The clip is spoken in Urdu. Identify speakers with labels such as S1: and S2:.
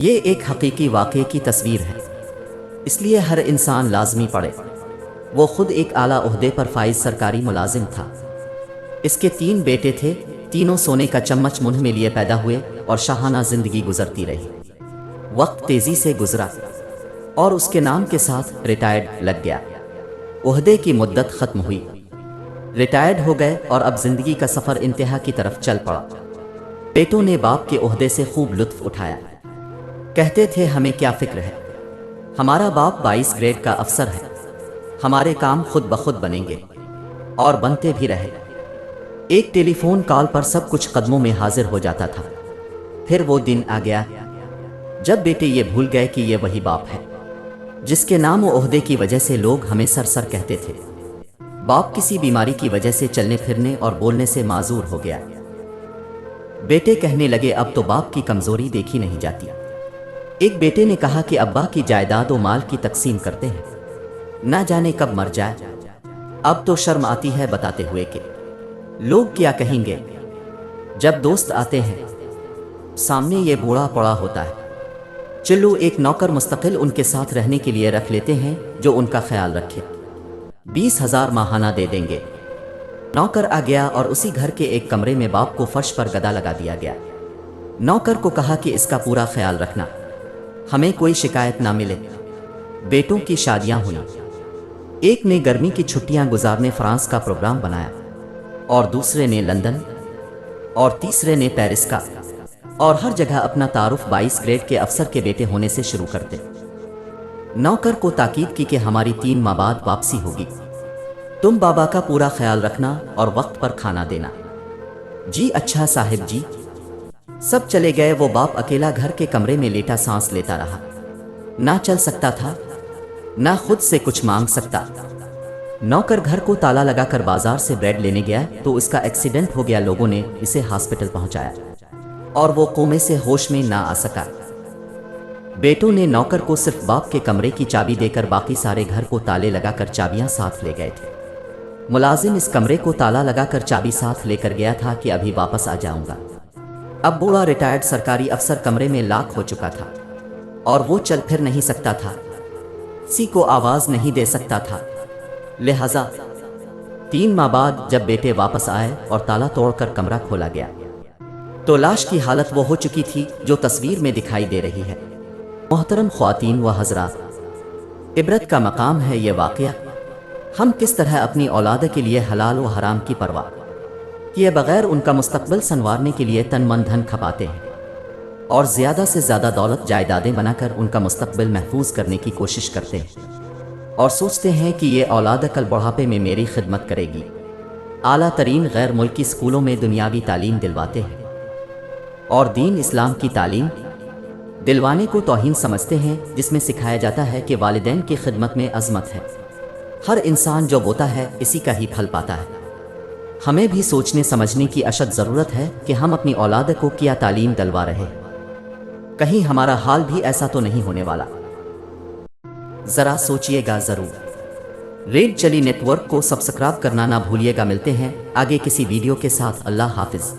S1: یہ ایک حقیقی واقعے کی تصویر ہے، اس لیے ہر انسان لازمی پڑھے۔ وہ خود ایک اعلیٰ عہدے پر فائز سرکاری ملازم تھا۔ اس کے 3 بیٹے تھے، تینوں سونے کا چمچ منہ میں لیے پیدا ہوئے اور شاہانہ زندگی گزرتی رہی۔ وقت تیزی سے گزرا اور اس کے نام کے ساتھ ریٹائرڈ لگ گیا۔ عہدے کی مدت ختم ہوئی، ریٹائرڈ ہو گئے اور اب زندگی کا سفر انتہا کی طرف چل پڑا۔ بیٹوں نے باپ کے عہدے سے خوب لطف اٹھایا، کہتے تھے ہمیں کیا فکر ہے، ہمارا باپ 22 گریڈ کا افسر ہے، ہمارے کام خود بخود بنیں گے، اور بنتے بھی رہے۔ ایک ٹیلی فون کال پر سب کچھ قدموں میں حاضر ہو جاتا تھا۔ پھر وہ دن آ گیا جب بیٹے یہ بھول گئے کہ یہ وہی باپ ہے جس کے نام و عہدے کی وجہ سے لوگ ہمیں سر کہتے تھے۔ باپ کسی بیماری کی وجہ سے چلنے پھرنے اور بولنے سے معذور ہو گیا۔ بیٹے کہنے لگے اب تو باپ کی کمزوری دیکھی نہیں جاتی۔ ایک بیٹے نے کہا کہ ابا کی جائیداد و مال کی تقسیم کرتے ہیں، نہ جانے کب مر جائے۔ اب تو شرم آتی ہے بتاتے ہوئے کہ لوگ کیا کہیں گے۔ جب دوست آتے ہیں سامنے یہ بوڑھا پڑا ہوتا ہے، چلو ایک نوکر مستقل ان کے ساتھ رہنے کے لیے رکھ لیتے ہیں جو ان کا خیال رکھے، 20,000 ماہانہ دے دیں گے۔ نوکر آ گیا اور اسی گھر کے ایک کمرے میں باپ کو فرش پر گدا لگا دیا گیا۔ نوکر کو کہا کہ اس کا پورا خیال رکھنا، ہمیں کوئی شکایت نہ ملے۔ بیٹوں کی شادیاں ہوئیں، ایک نے گرمی کی چھٹیاں گزارنے فرانس کا پروگرام بنایا، اور دوسرے نے لندن، اور تیسرے نے پیرس کا، اور ہر جگہ اپنا تعارف 22 گریڈ کے افسر کے بیٹے ہونے سے شروع کرتے۔ نوکر کو تاکید کی کہ ہماری 3 ماہ بعد واپسی ہوگی، تم بابا کا پورا خیال رکھنا اور وقت پر کھانا دینا۔ جی اچھا صاحب جی۔ سب چلے گئے، وہ باپ اکیلا گھر کے کمرے میں لیٹا سانس لیتا رہا، نہ چل سکتا تھا، نہ خود سے کچھ مانگ سکتا۔ نوکر گھر کو تالا لگا کر بازار سے بریڈ لینے گیا تو اس کا ایکسیڈنٹ ہو گیا، لوگوں نے اسے ہاسپٹل پہنچایا اور وہ کومے سے ہوش میں نہ آ سکا۔ بیٹوں نے نوکر کو صرف باپ کے کمرے کی چابی دے کر باقی سارے گھر کو تالے لگا کر چابیاں ساتھ لے گئے تھے۔ ملازم اس کمرے کو تالا لگا کر چابی ساتھ لے کر گیا تھا کہ ابھی واپس آ جاؤں گا۔ اب بوڑھا ریٹائرڈ سرکاری افسر کمرے میں لاک ہو چکا تھا اور وہ چل پھر نہیں سکتا تھا، کسی کو آواز نہیں دے سکتا تھا۔ لہذا 3 ماہ بعد جب بیٹے واپس آئے اور تالا توڑ کر کمرہ کھولا گیا تو لاش کی حالت وہ ہو چکی تھی جو تصویر میں دکھائی دے رہی ہے۔ محترم خواتین و حضرات، عبرت کا مقام ہے یہ واقعہ۔ ہم کس طرح اپنی اولاد کے لیے حلال و حرام کی پرواہ کیے بغیر ان کا مستقبل سنوارنے کے لیے تن من دھن کھپاتے ہیں، اور زیادہ سے زیادہ دولت جائیدادیں بنا کر ان کا مستقبل محفوظ کرنے کی کوشش کرتے ہیں، اور سوچتے ہیں کہ یہ اولاد کل بڑھاپے میں میری خدمت کرے گی۔ اعلیٰ ترین غیر ملکی اسکولوں میں دنیاوی تعلیم دلواتے ہیں اور دین اسلام کی تعلیم دلوانے کو توہین سمجھتے ہیں، جس میں سکھایا جاتا ہے کہ والدین کی خدمت میں عظمت ہے، ہر انسان جو بوتا ہے اسی کا ہی پھل پاتا ہے۔ ہمیں بھی سوچنے سمجھنے کی اشد ضرورت ہے کہ ہم اپنی اولاد کو کیا تعلیم دلوا رہے ہیں، کہیں ہمارا حال بھی ایسا تو نہیں ہونے والا۔ ذرا سوچئے گا ضرور۔ ریڈ چلی نیٹ ورک کو سبسکرائب کرنا نہ بھولیے گا۔ ملتے ہیں آگے کسی ویڈیو کے ساتھ۔ اللہ حافظ۔